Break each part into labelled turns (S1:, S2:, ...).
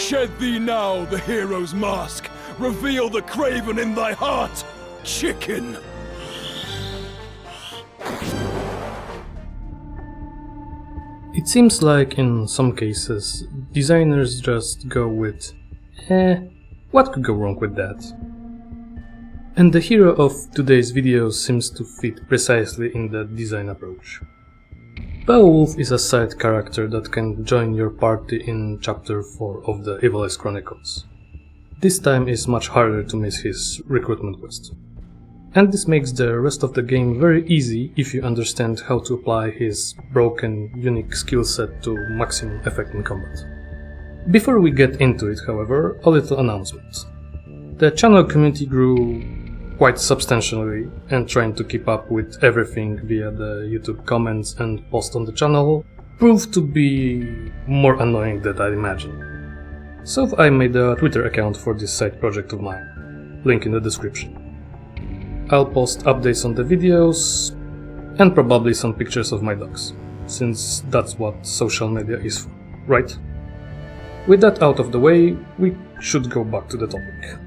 S1: Shed thee now the hero's mask. Reveal the craven in thy heart, chicken.
S2: It seems like in some cases, designers just go with, what could go wrong with that? And the hero of today's video seems to fit precisely in that design approach. Beowulf is a side character that can join your party in chapter 4 of the Ivalice Chronicles. This time is much harder to miss his recruitment quest. And this makes the rest of the game very easy if you understand how to apply his broken, unique skill set to maximum effect in combat. Before we get into it, however, a little announcement. The channel community grew quite substantially, and trying to keep up with everything via the YouTube comments and posts on the channel proved to be more annoying than I imagined. So I made a Twitter account for this side project of mine, link in the description. I'll post updates on the videos and probably some pictures of my dogs, since that's what social media is for, right? With that out of the way, we should go back to the topic.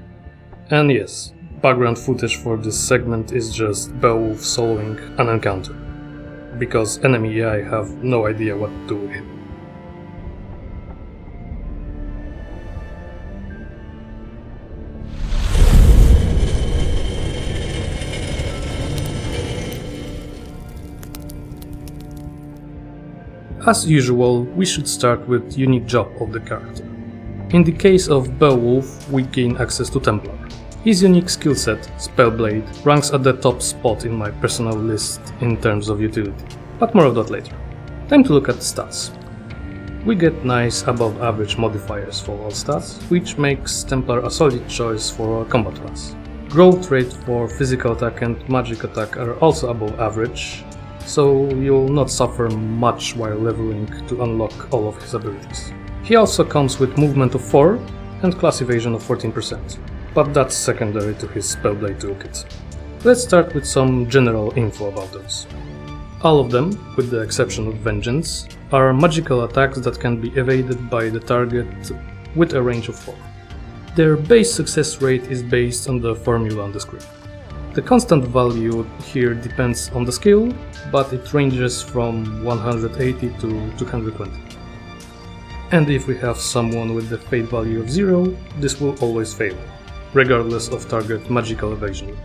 S2: And yes, background footage for this segment is just Beowulf soloing an encounter, because enemy AI have no idea what to do with him. As usual, we should start with unique job of the character. In the case of Beowulf, we gain access to Templar. His unique skill set, Spellblade, ranks at the top spot in my personal list in terms of utility, but more of that later. Time to look at the stats. We get nice above average modifiers for all stats, which makes Templar a solid choice for a combat class. Growth rate for physical attack and magic attack are also above average, so you'll not suffer much while leveling to unlock all of his abilities. He also comes with movement of 4 and class evasion of 14%. But that's secondary to his Spellblade toolkit. Let's start with some general info about those. All of them, with the exception of Vengeance, are magical attacks that can be evaded by the target with a range of 4. Their base success rate is based on the formula on the screen. The constant value here depends on the skill, but it ranges from 180 to 220. And if we have someone with the fate value of 0, this will always fail, regardless of target magical evasion rate.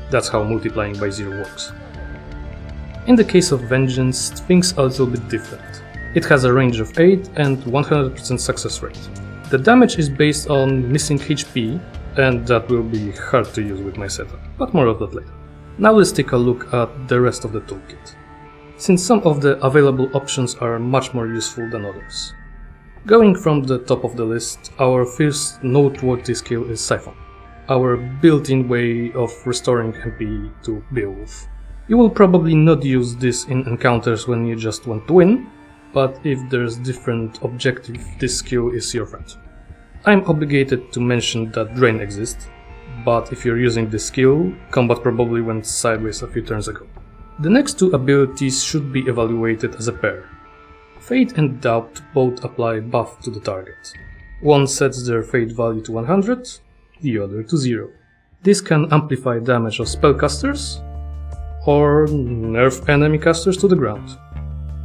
S2: That's how multiplying by 0 works. In the case of Vengeance, things are a little bit different. It has a range of 8 and 100% success rate. The damage is based on missing HP, and that will be hard to use with my setup, but more of that later. Now let's take a look at the rest of the toolkit, since some of the available options are much more useful than others. Going from the top of the list, our first noteworthy skill is Siphon, our built-in way of restoring MP to Beowulf. You will probably not use this in encounters when you just want to win, but if there's different objective, this skill is your friend. I'm obligated to mention that Drain exists, but if you're using this skill, combat probably went sideways a few turns ago. The next two abilities should be evaluated as a pair. Fate and Doubt both apply buff to the target. One sets their fate value to 100, the other to 0. This can amplify damage of spellcasters, or nerf enemy casters to the ground.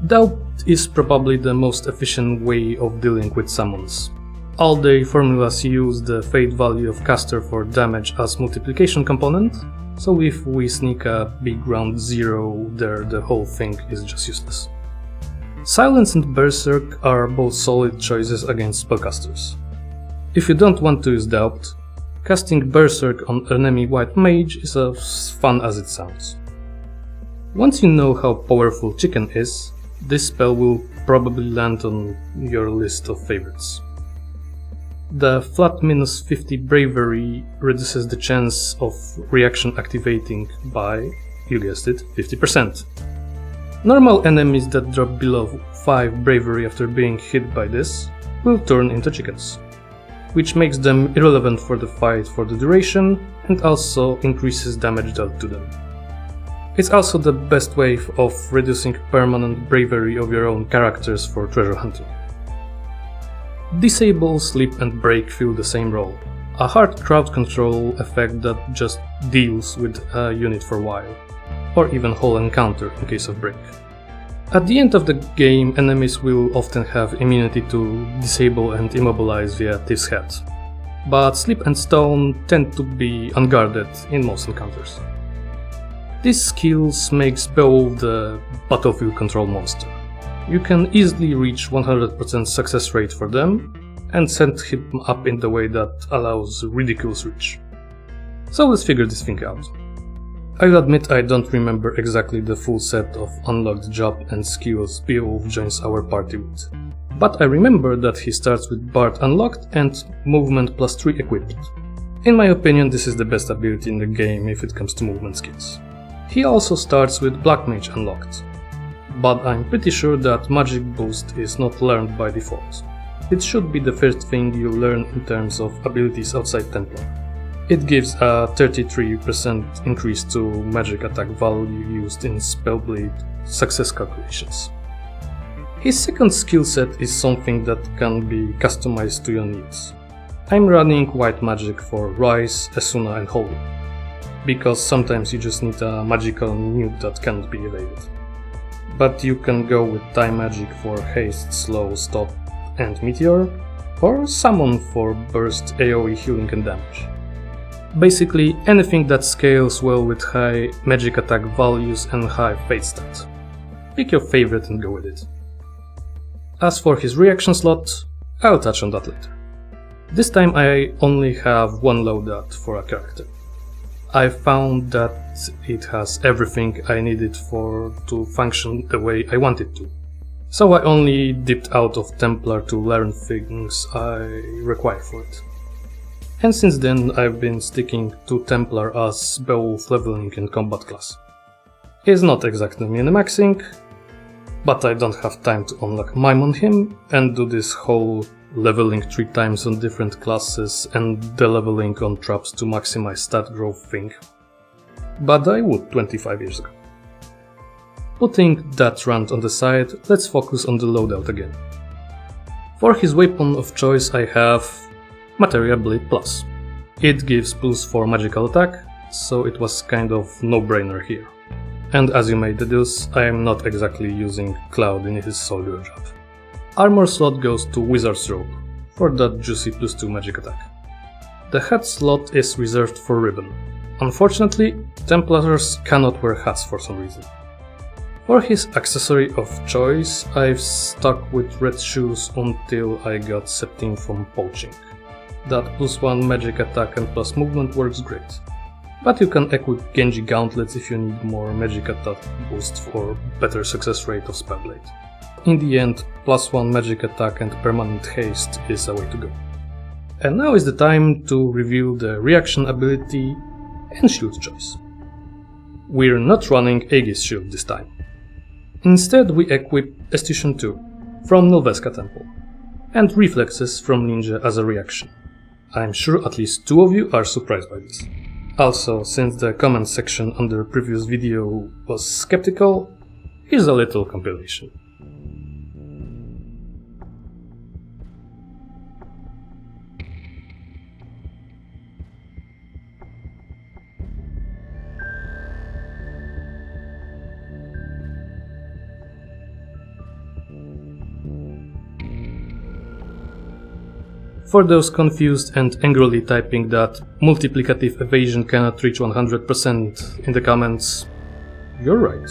S2: Doubt is probably the most efficient way of dealing with summons. All the formulas use the fate value of caster for damage as multiplication component, so if we sneak a big round 0 there, the whole thing is just useless. Silence and Berserk are both solid choices against spellcasters. If you don't want to use Doubt, casting Berserk on enemy white mage is as fun as it sounds. Once you know how powerful Chicken is, this spell will probably land on your list of favorites. The flat minus 50 bravery reduces the chance of reaction activating by, you guessed it, 50%. Normal enemies that drop below 5 bravery after being hit by this will turn into chickens, which makes them irrelevant for the fight for the duration and also increases damage dealt to them. It's also the best way of reducing permanent bravery of your own characters for treasure hunting. Disable, Sleep and Break fill the same role, a hard crowd control effect that just deals with a unit for a while, or even whole encounter in case of break. At the end of the game, enemies will often have immunity to disable and immobilize via Thief's Head, but Sleep and Stone tend to be unguarded in most encounters. This skills makes Beowulf the battlefield control monster. You can easily reach 100% success rate for them, and set him up in the way that allows ridiculous reach. So let's figure this thing out. I'll admit I don't remember exactly the full set of unlocked job and skills Beowulf joins our party with, but I remember that he starts with Bard unlocked and movement +3 equipped. In my opinion, this is the best ability in the game if it comes to movement skills. He also starts with Black Mage unlocked, but I'm pretty sure that Magic Boost is not learned by default. It should be the first thing you learn in terms of abilities outside Templar. It gives a 33% increase to magic attack value used in Spellblade success calculations. His second skill set is something that can be customized to your needs. I'm running White Magic for Rise, Esuna and Holy, because sometimes you just need a magical nuke that cannot be evaded. But you can go with Time Magic for Haste, Slow, Stop and Meteor, or Summon for Burst, AoE healing and damage. Basically anything that scales well with high magic attack values and high fate stat. Pick your favorite and go with it. As for his reaction slot, I'll touch on that later. This time I only have one loadout for a character. I found that it has everything I needed to function the way I want it to. So I only dipped out of Templar to learn things I require for it. And since then I've been sticking to Templar as Beowulf leveling and combat class. He's not exactly min-maxing, but I don't have time to unlock Mime on him and do this whole leveling 3 times on different classes and de-leveling on traps to maximize stat growth thing. But I would 25 years ago. Putting that rant on the side, let's focus on the loadout again. For his weapon of choice I have Materia Blade Plus. It gives +4 magical attack, so it was kind of no-brainer here. And as you may deduce, I am not exactly using Cloud in his soldier job. Armor slot goes to Wizard's Robe, for that juicy +2 magic attack. The hat slot is reserved for Ribbon. Unfortunately, Templars cannot wear hats for some reason. For his accessory of choice, I've stuck with red shoes until I got Septim from poaching. That +1 magic attack and plus movement works great. But you can equip Genji gauntlets if you need more magic attack boost for better success rate of Spellblade. In the end, +1 magic attack and permanent haste is a way to go. And now is the time to reveal the reaction ability and shield choice. We're not running Aegis shield this time. Instead we equip Escutcheon 2 from Nilveska Temple and Reflexes from Ninja as a reaction. I'm sure at least 2 of you are surprised by this. Also, since the comment section under previous video was skeptical, here's a little compilation. For those confused and angrily typing that multiplicative evasion cannot reach 100% in the comments, you're right,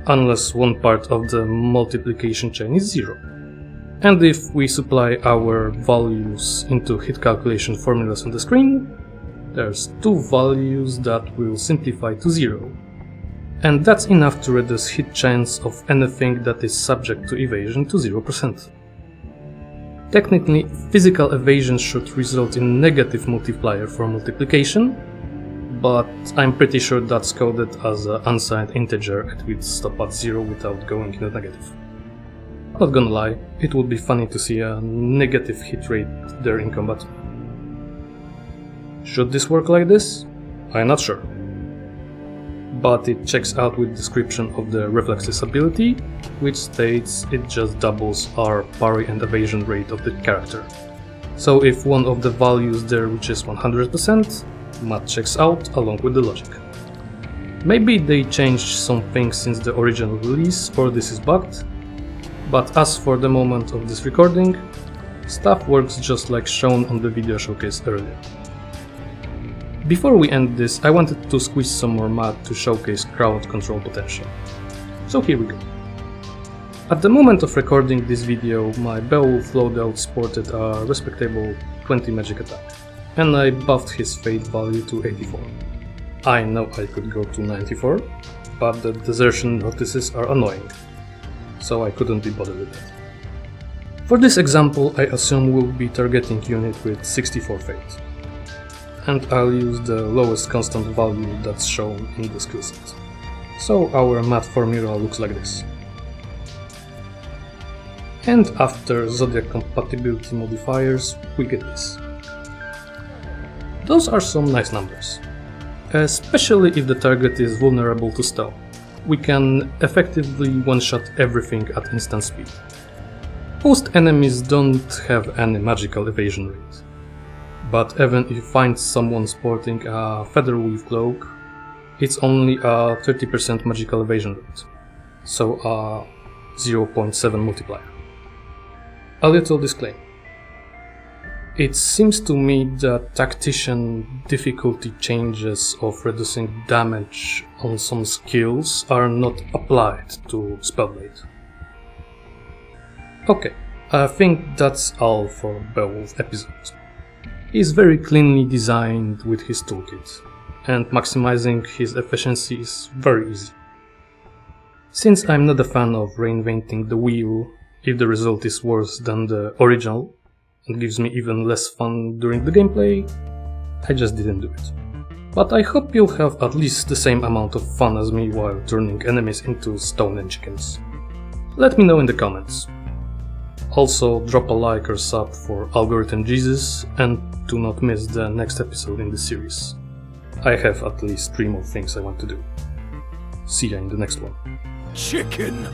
S2: unless one part of the multiplication chain is 0. And if we supply our values into hit calculation formulas on the screen, there's 2 values that will simplify to 0. And that's enough to reduce hit chance of anything that is subject to evasion to 0%. Technically, physical evasion should result in negative multiplier for multiplication, but I'm pretty sure that's coded as an unsigned integer and will stop at 0 without going into negative. Not gonna lie, it would be funny to see a negative hit rate there in combat. Should this work like this? I'm not sure. but it checks out with description of the reflexes ability, which states it just doubles our parry and evasion rate of the character. So if one of the values there reaches 100%, math checks out along with the logic. Maybe they changed some things since the original release, or this is bugged, but as for the moment of this recording, stuff works just like shown on the video showcase earlier. Before we end this, I wanted to squeeze some more math to showcase crowd control potential. So here we go. At the moment of recording this video, my Beowulf loadout sported a respectable 20 magic attack, and I buffed his fate value to 84. I know I could go to 94, but the desertion notices are annoying, so I couldn't be bothered with that. For this example, I assume we'll be targeting unit with 64 fate, and I'll use the lowest constant value that's shown in the skillset. So our math formula looks like this. And after zodiac compatibility modifiers, we get this. Those are some nice numbers, especially if the target is vulnerable to stun. We can effectively one-shot everything at instant speed. Most enemies don't have any magical evasion rate, but even if you find someone sporting a featherweave cloak, it's only a 30% magical evasion rate, so a 0.7 multiplier. A little disclaimer. It seems to me that Tactician difficulty changes of reducing damage on some skills are not applied to Spellblade. Okay, I think that's all for Beowulf episode. He's very cleanly designed with his toolkit, and maximizing his efficiency is very easy. Since I'm not a fan of reinventing the wheel, if the result is worse than the original and gives me even less fun during the gameplay, I just didn't do it. But I hope you'll have at least the same amount of fun as me while turning enemies into stone and chickens. Let me know in the comments. Also, drop a like or sub for Algorithm Jesus, and do not miss the next episode in the series. I have at least 3 more things I want to do. See ya in the next one.
S1: Chicken!